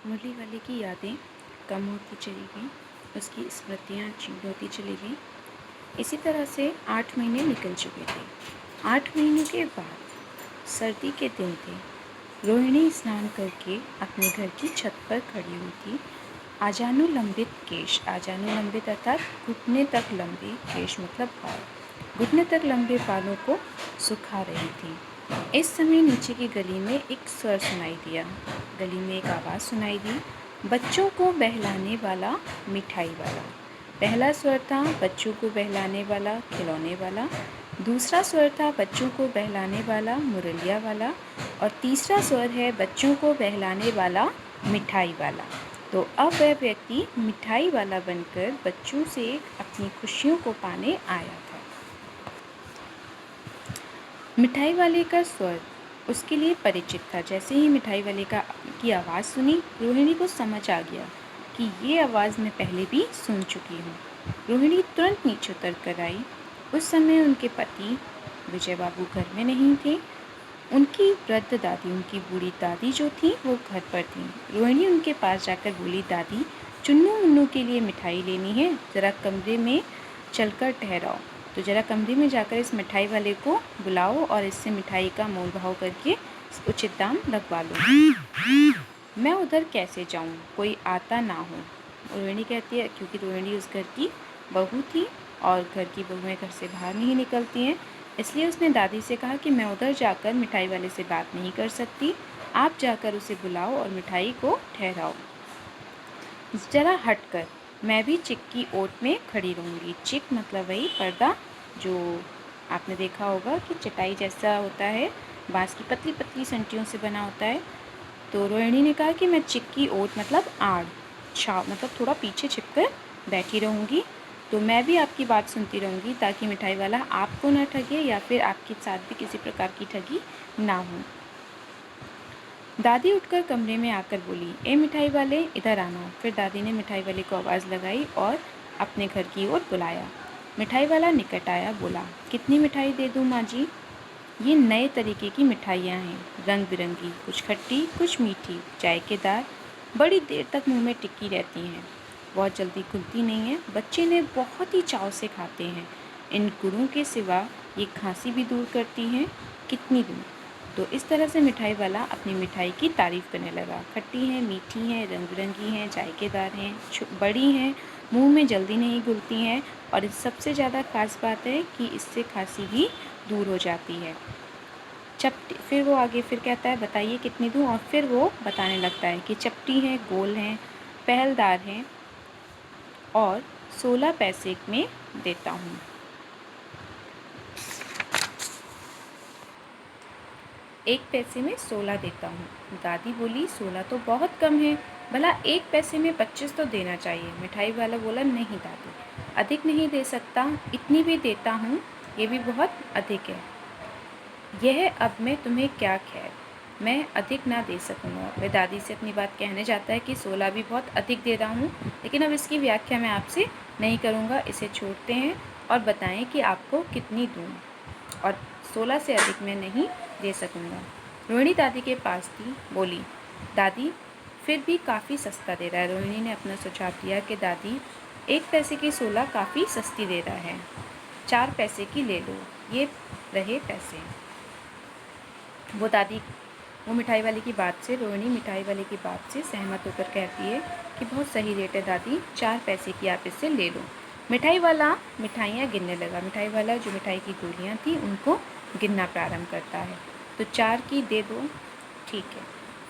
मुरली वाले की यादें कम होती चली गईं, उसकी स्मृतियाँ क्षीण होती चली गईं। इसी तरह से 8 महीने निकल चुके थे। 8 महीनों के बाद सर्दी के दिन थे। रोहिणी स्नान करके अपने घर की छत पर खड़ी हुई थी। आजानुलंबित केश, आजानुलंबित अर्थात घुटने तक लंबे, केश मतलब बाल, घुटने तक लंबे बालों को सुखा रही थी। इस समय नीचे की गली में एक स्वर सुनाई दिया। गली में एक आवाज़ सुनाई दी, बच्चों को बहलाने वाला, मिठाई वाला। पहला स्वर था बच्चों को बहलाने वाला, खिलौने वाला। दूसरा स्वर था बच्चों को बहलाने वाला, मुरलिया वाला। और तीसरा स्वर है बच्चों को बहलाने वाला, मिठाई वाला। तो अब वह व्यक्ति मिठाई वाला बनकर बच्चों से अपनी खुशियों को पाने आया था। मिठाई वाले का स्वर उसके लिए परिचित था। जैसे ही मिठाई वाले की आवाज़ सुनी, रोहिणी को समझ आ गया कि ये आवाज़ मैं पहले भी सुन चुकी हूँ। रोहिणी तुरंत नीचे उतर कर आई। उस समय उनके पति विजय बाबू घर में नहीं थे। उनकी वृद्ध दादी, उनकी बूढ़ी दादी जो थी वो घर पर थी। रोहिणी उनके पास जाकर बोली, दादी, चुन्नू मुन्नू के लिए मिठाई लेनी है, ज़रा कमरे में चलकर ठहराओ। तो ज़रा कमरे में जाकर इस मिठाई वाले को बुलाओ और इससे मिठाई का मोल भाव करके उचित दाम लगवा लो। मैं उधर कैसे जाऊँ, कोई आता ना हो। रोहिणी कहती है, क्योंकि रोहिणी उस घर की बहू थी और घर की बहुएं घर से बाहर नहीं निकलती हैं, इसलिए उसने दादी से कहा कि मैं उधर जाकर मिठाई वाले से बात नहीं कर सकती, आप जाकर उसे बुलाओ और मिठाई को ठहराओ। ज़रा हटकर मैं भी चिक की ओट में खड़ी रहूँगी। चिक मतलब वही पर्दा जो आपने देखा होगा कि चटाई जैसा होता है, बाँस की पतली पतली संटियों से बना होता है। तो रोहिणी ने कहा कि मैं चिक की ओट मतलब आड़, छाव मतलब थोड़ा पीछे छिपकर बैठी रहूँगी। तो मैं भी आपकी बात सुनती रहूँगी ताकि मिठाई वाला आपको ना ठगे या फिर आपके साथ भी किसी प्रकार की ठगी ना हो। दादी उठकर कमरे में आकर बोली, ए मिठाई वाले, इधर आना। फिर दादी ने मिठाई वाले को आवाज़ लगाई और अपने घर की ओर बुलाया। मिठाई वाला निकट आया, बोला, कितनी मिठाई दे दूँ माँ जी? ये नए तरीके की मिठाइयाँ हैं, रंग बिरंगी, कुछ खट्टी कुछ मीठी, जायकेदार, बड़ी देर तक मुंह में टिकी रहती हैं, बहुत जल्दी खुलती नहीं हैं, बच्चे ने बहुत ही चाव से खाते हैं। इन गुड़ों के सिवा ये खांसी भी दूर करती हैं, कितनी दूर। तो इस तरह से मिठाई वाला अपनी मिठाई की तारीफ़ करने लगा। खट्टी हैं, मीठी हैं, रंग बिरंगी हैं, जायकेदार हैं, बड़ी हैं, मुंह में जल्दी नहीं घुलती हैं और सबसे ज़्यादा खास बात है कि इससे खांसी भी दूर हो जाती है। चपटी, फिर वो आगे फिर कहता है, बताइए कितनी दूँ? और फिर वो बताने लगता है कि चपटी हैं, गोल हैं, पहलदार हैं और 16 पैसे में देता हूँ। एक पैसे में 16 देता हूँ। दादी बोली, 16 तो बहुत कम है, भला एक पैसे में 25 तो देना चाहिए। मिठाई वाला बोला, नहीं दादी, अधिक नहीं दे सकता, इतनी भी देता हूँ, ये भी बहुत अधिक है। यह अब मैं तुम्हें क्या खैर, मैं अधिक ना दे सकूँगा। वह दादी से अपनी बात कहने जाता है कि 16 भी बहुत अधिक दे रहा हूँ, लेकिन अब इसकी व्याख्या मैं आपसे नहीं करूँगा, इसे छोड़ते हैं और बताएं कि आपको कितनी दूँ, और 16 से अधिक मैं नहीं दे सकूँगा। रोहिणी दादी के पास थी, बोली, दादी फिर भी काफ़ी सस्ता दे रहा है। रोहिणी ने अपना सुझाव दिया कि दादी, एक पैसे की 16 काफ़ी सस्ती दे रहा है, 4 पैसे की ले लो, ये रहे पैसे। वो मिठाई वाले की बात से, रोहिणी मिठाई वाले की बात से सहमत होकर कहती है कि बहुत सही रेट है दादी, 4 पैसे की आप इससे ले लो। मिठाई वाला मिठाइयाँ गिनने लगा। मिठाई वाला जो मिठाई की गोलियाँ थी उनको गिनना प्रारंभ करता है। तो 4 की दे दो, ठीक है,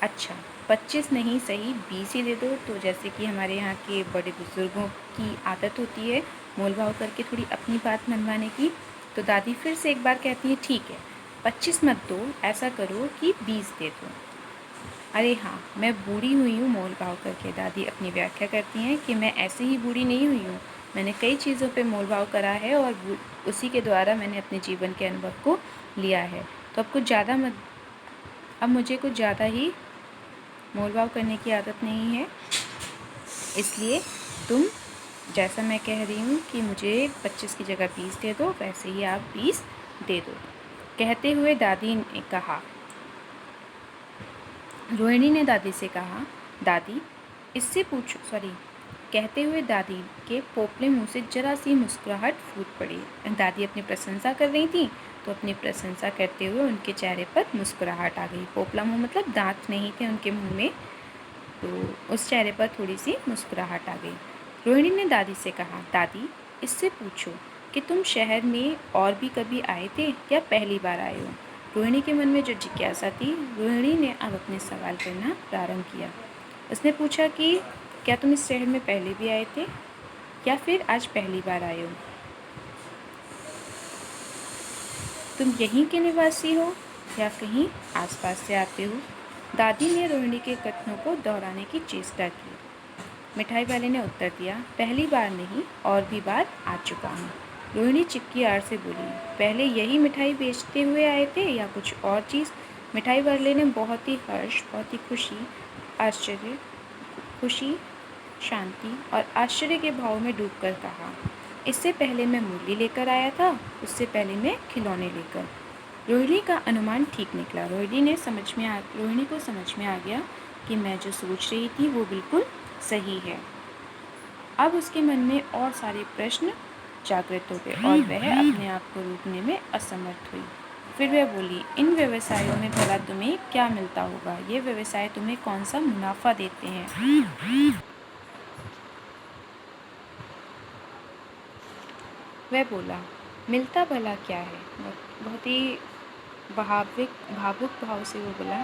अच्छा 25 नहीं सही 20 ही दे दो। तो जैसे कि हमारे यहाँ के बड़े बुज़ुर्गों की आदत होती है मोल भाव करके थोड़ी अपनी बात मनवाने की, तो दादी फिर से एक बार कहती है, ठीक है 25 मत दो, ऐसा करो कि 20 दे दो। अरे हाँ, मैं बूढ़ी हुई हूँ मोल भाव करके। दादी अपनी व्याख्या करती हैं कि मैं ऐसे ही बूढ़ी नहीं हुई हूँ, मैंने कई चीज़ों पे मोल भाव करा है और उसी के द्वारा मैंने अपने जीवन के अनुभव को लिया है। तो अब मुझे कुछ ज़्यादा ही मोल भाव करने की आदत नहीं है, इसलिए तुम जैसा मैं कह रही हूँ कि मुझे 25 की जगह 20 दे दो, वैसे ही आप 20 दे दो। कहते हुए दादी ने कहा, रोहिणी ने दादी से कहा, दादी इससे पूछो सॉरी कहते हुए दादी के पोपले मुंह से जरा सी मुस्कुराहट फूट पड़ी। दादी अपनी प्रशंसा कर रही थी, तो अपनी प्रशंसा करते हुए उनके चेहरे पर मुस्कुराहट आ गई। पोपला मुंह मतलब दांत नहीं थे उनके मुंह में, तो उस चेहरे पर थोड़ी सी मुस्कुराहट आ गई। रोहिणी ने दादी से कहा, दादी इससे पूछो कि तुम शहर में और भी कभी आए थे या पहली बार आए हो। रोहिणी के मन में जो जिज्ञासा थी, रोहिणी ने अब अपने सवाल करना प्रारंभ किया। उसने पूछा कि क्या तुम इस शहर में पहले भी आए थे या फिर आज पहली बार आए हो? तुम यहीं के निवासी हो या कहीं आसपास से आते हो? दादी ने रोहिणी के कथनों को दोहराने की चेष्टा की। मिठाई वाले ने उत्तर दिया, पहली बार नहीं और भी बार आ चुका हूँ। रोहिणी चिक्की आड़ से बोली, पहले यही मिठाई बेचते हुए आए थे या कुछ और चीज़? मिठाई वाले ने बहुत ही हर्ष, बहुत ही आश्चर्य खुशी, शांति और आश्चर्य के भाव में डूबकर कहा, इससे पहले मैं मुरली लेकर आया था, उससे पहले मैं खिलौने लेकर। रोहिणी का अनुमान ठीक निकला। रोहिणी को समझ में आ गया कि मैं जो सोच रही थी वो बिल्कुल सही है। अब उसके मन में और सारे प्रश्न जागृत हो गए और वह अपने आप को रोकने में असमर्थ हुई। फिर वह बोली, इन व्यवसायों में भला तुम्हें क्या मिलता होगा? ये व्यवसाय तुम्हें कौन सा मुनाफा देते हैं? वह बोला, मिलता भला क्या है? बहुत ही भावुक भाव से वो बोला,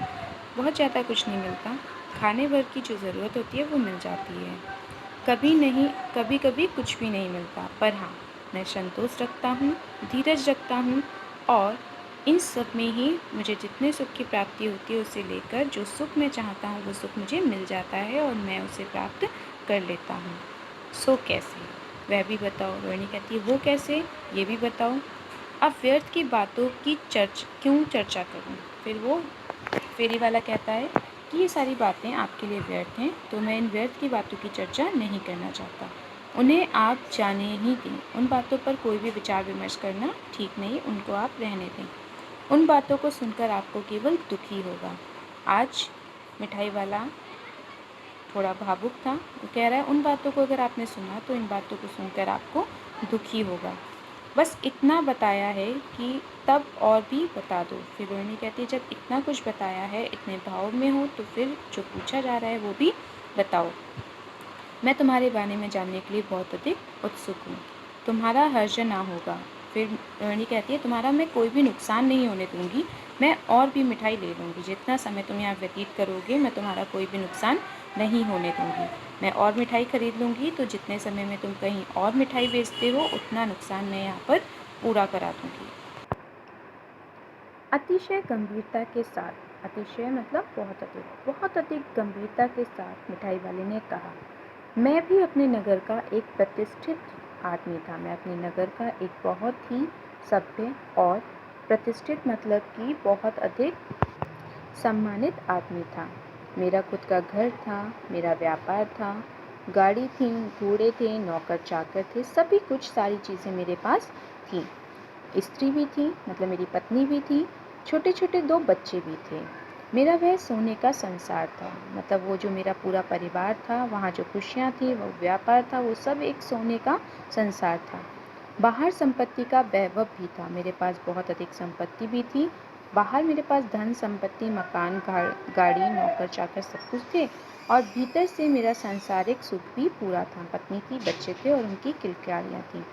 बहुत ज़्यादा कुछ नहीं मिलता, खाने भर की जो ज़रूरत होती है वो मिल जाती है। कभी नहीं, कभी कभी कुछ भी नहीं मिलता, पर हाँ, मैं संतोष रखता हूँ, धीरज रखता हूँ और इन सब में ही मुझे जितने सुख की प्राप्ति होती है उसे लेकर जो सुख मैं चाहता हूँ वो सुख मुझे मिल जाता है और मैं उसे प्राप्त कर लेता हूँ। सो कैसे? वह भी बताओ। रोहिणी कहती है, वो कैसे, ये भी बताओ। अब व्यर्थ की बातों की क्यों चर्चा करूं? फिर वो फेरी वाला कहता है कि ये सारी बातें आपके लिए व्यर्थ हैं, तो मैं इन व्यर्थ की बातों की चर्चा नहीं करना चाहता। उन्हें आप जाने ही दें। उन बातों पर कोई भी विचार विमर्श करना ठीक नहीं, उनको आप रहने दें। उन बातों को सुनकर आपको केवल दुख ही होगा। आज मिठाई वाला थोड़ा भावुक था। वो कह रहा है, उन बातों को अगर आपने सुना तो इन बातों को सुनकर आपको दुखी होगा। बस इतना बताया है कि तब और भी बता दो। फिर रोहिणी कहती है, जब इतना कुछ बताया है, इतने भाव में हो, तो फिर जो पूछा जा रहा है वो भी बताओ। मैं तुम्हारे बारे में जानने के लिए बहुत अधिक उत्सुक हूँ। तुम्हारा हर्ज ना होगा। फिर रोहिणी कहती है, तुम्हारा मैं कोई भी नुकसान नहीं होने दूंगी, मैं और भी मिठाई ले लूँगी। जितना समय तुम यहाँ व्यतीत करोगे मैं तुम्हारा कोई भी नुकसान नहीं होने दूंगी। मैं और मिठाई खरीद लूँगी, तो जितने समय में तुम कहीं और मिठाई बेचते हो उतना नुकसान मैं यहाँ पर पूरा करा दूँगी। अतिशय गंभीरता के साथ, अतिशय मतलब बहुत अधिक गंभीरता के साथ मिठाई वाले ने कहा, मैं भी अपने नगर का एक प्रतिष्ठित आदमी था। मैं अपने नगर का एक बहुत ही सभ्य और प्रतिष्ठित मतलब कि बहुत अधिक सम्मानित आदमी था। मेरा खुद का घर था, मेरा व्यापार था, गाड़ी थी, घोड़े थे, नौकर चाकर थे, सभी कुछ सारी चीज़ें मेरे पास थी। स्त्री भी थी, मतलब मेरी पत्नी भी थी, छोटे छोटे 2 बच्चे भी थे। मेरा वह सोने का संसार था, मतलब वो जो मेरा पूरा परिवार था, वहाँ जो खुशियाँ थी, वो व्यापार था, वो सब एक सोने का संसार था। बाहर संपत्ति का वैभव भी था, मेरे पास बहुत अधिक संपत्ति भी थी। बाहर मेरे पास धन संपत्ति, मकान, गाड़ी, नौकर चाकर सब कुछ थे और भीतर से मेरा सांसारिक सुख भी पूरा था। पत्नी थी, बच्चे थे और उनकी किलकारियाँ थी।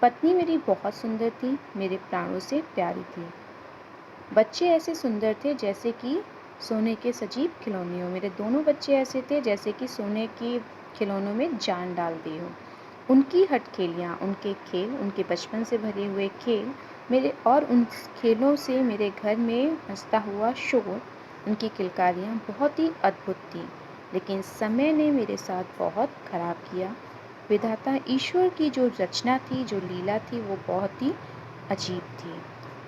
पत्नी मेरी बहुत सुंदर थी, मेरे प्राणों से प्यारी थी। बच्चे ऐसे सुंदर थे जैसे कि सोने के सजीव खिलौने हो। मेरे दोनों बच्चे ऐसे थे जैसे कि सोने के खिलौनों में जान डाल दी हो। उनकी हठखेलियाँ, उनके खेल, उनके बचपन से भरे हुए खेल मेरे और उन खेलों से मेरे घर में मचता हुआ शोर, उनकी किलकारियाँ बहुत ही अद्भुत थी। लेकिन समय ने मेरे साथ बहुत खराब किया। विधाता ईश्वर की जो रचना थी, जो लीला थी, वो बहुत ही अजीब थी।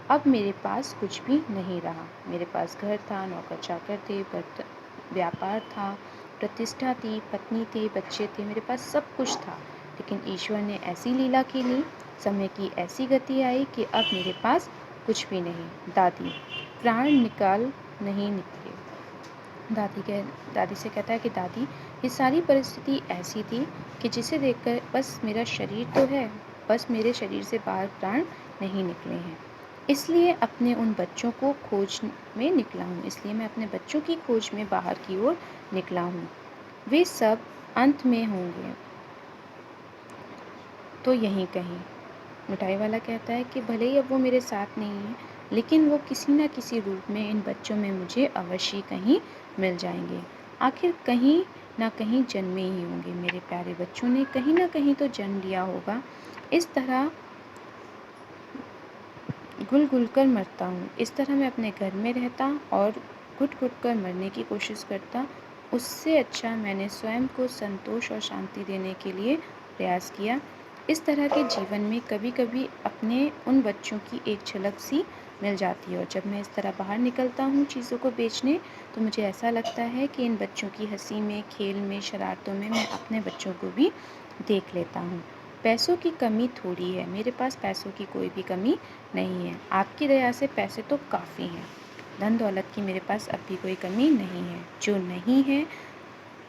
अब मेरे पास कुछ भी नहीं रहा। मेरे पास घर था, नौकर चाकर थे, व्यापार था, प्रतिष्ठा थी, पत्नी थे, बच्चे थे, मेरे पास सब कुछ था। लेकिन ईश्वर ने ऐसी लीला खेली, समय की ऐसी गति आई कि अब मेरे पास कुछ भी नहीं। दादी, प्राण निकाल नहीं निकले। दादी से कहता है कि दादी, ये सारी परिस्थिति ऐसी थी कि जिसे देखकर बस मेरा शरीर तो है, बस मेरे शरीर से बाहर प्राण नहीं निकले हैं। इसलिए अपने उन बच्चों को खोज में निकला हूँ, इसलिए मैं अपने बच्चों की खोज में बाहर की ओर निकला हूँ। वे सब अंत में होंगे तो यहीं कहीं। मिठाई वाला कहता है कि भले ही अब वो मेरे साथ नहीं है, लेकिन वो किसी न किसी रूप में इन बच्चों में मुझे अवश्य कहीं मिल जाएंगे। आखिर कहीं ना कहीं जन्मे ही होंगे, मेरे प्यारे बच्चों ने कहीं ना कहीं तो जन्म लिया होगा। इस तरह घुल घुल कर मरता हूँ, इस तरह मैं अपने घर में रहता और घुट घुट कर मरने की कोशिश करता। उससे अच्छा मैंने स्वयं को संतोष और शांति देने के लिए प्रयास किया। इस तरह के जीवन में कभी कभी अपने उन बच्चों की एक झलक सी मिल जाती है, और जब मैं इस तरह बाहर निकलता हूँ चीज़ों को बेचने, तो मुझे ऐसा लगता है कि इन बच्चों की हंसी में, खेल में, शरारतों में मैं अपने बच्चों को भी देख लेता हूँ। पैसों की कमी थोड़ी है, मेरे पास पैसों की कोई भी कमी नहीं है। आपकी दया से पैसे तो काफ़ी हैं। धन दौलत की मेरे पास अब भी कोई कमी नहीं है। जो नहीं है,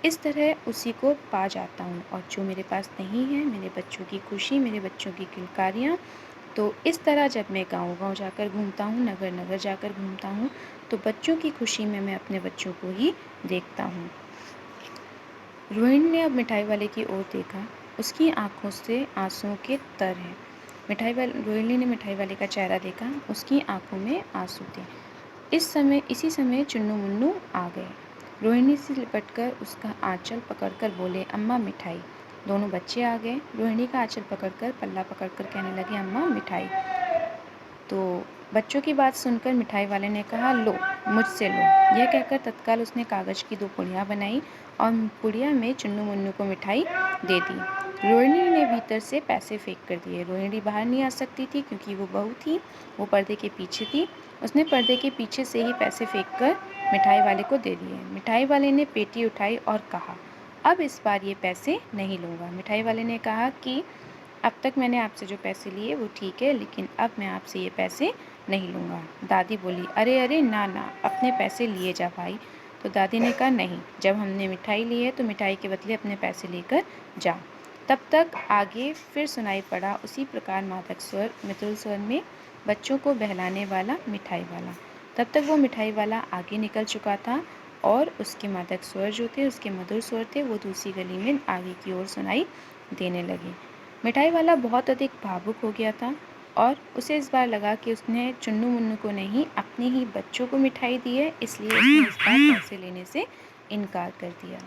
इस तरह उसी को पा जाता हूँ, और जो मेरे पास नहीं है, मेरे बच्चों की खुशी, मेरे बच्चों की किलकारियाँ, तो इस तरह जब मैं गाँव-गाँव जाकर घूमता हूँ, नगर-नगर जाकर घूमता हूँ, तो बच्चों की खुशी में मैं अपने बच्चों को ही देखता हूँ। रोहिणी ने अब मिठाई वाले की ओर देखा। उसकी आंखों से आंसुओं के तर हैं। रोहिणी ने मिठाई वाले का चेहरा देखा। उसकी आंखों में आंसू थे। इसी समय चुन्नू मुन्नू आ गए। रोहिणी से लिपटकर उसका आंचल पकड़कर बोले, अम्मा मिठाई। दोनों बच्चे आ गए। रोहिणी का आंचल पकड़कर, पल्ला पकड़कर कहने लगे, अम्मा मिठाई। तो बच्चों की बात सुनकर मिठाई वाले ने कहा, लो, मुझसे लो। यह कहकर तत्काल उसने कागज़ की 2 पुड़ियाँ बनाई और पुड़िया में चुन्नू मुन्नू को मिठाई दे दी। रोहिणी ने भीतर से पैसे फेंक कर दिए। रोहिणी बाहर नहीं आ सकती थी क्योंकि वो बहू थी, वो पर्दे के पीछे थी। उसने पर्दे के पीछे से ही पैसे फेंक कर मिठाई वाले को दे दिए। मिठाई वाले ने पेटी उठाई और कहा, अब इस बार ये पैसे नहीं लूँगा। मिठाई वाले ने कहा कि अब तक मैंने आपसे जो पैसे लिए वो ठीक है, लेकिन अब मैं आपसे ये पैसे नहीं लूँगा। दादी बोली, अरे अरे, ना ना, अपने पैसे लिए जा भाई। तो दादी ने कहा, नहीं, जब हमने मिठाई ली है तो मिठाई के बदले अपने पैसे लेकर जा। तब तक आगे फिर सुनाई पड़ा उसी प्रकार मादक स्वर, मृदुल स्वर में, बच्चों को बहलाने वाला मिठाई वाला। तब तक वो मिठाई वाला आगे निकल चुका था, और उसके मादक स्वर जो थे, उसके मधुर स्वर थे, वो दूसरी गली में आगे की ओर सुनाई देने लगे। मिठाई वाला बहुत अधिक भावुक हो गया था, और उसे इस बार लगा कि उसने चुन्नू मुन्नू को नहीं, अपने ही बच्चों को मिठाई दी है, इसलिए उसने इस बार पैसे लेने से इनकार कर दिया।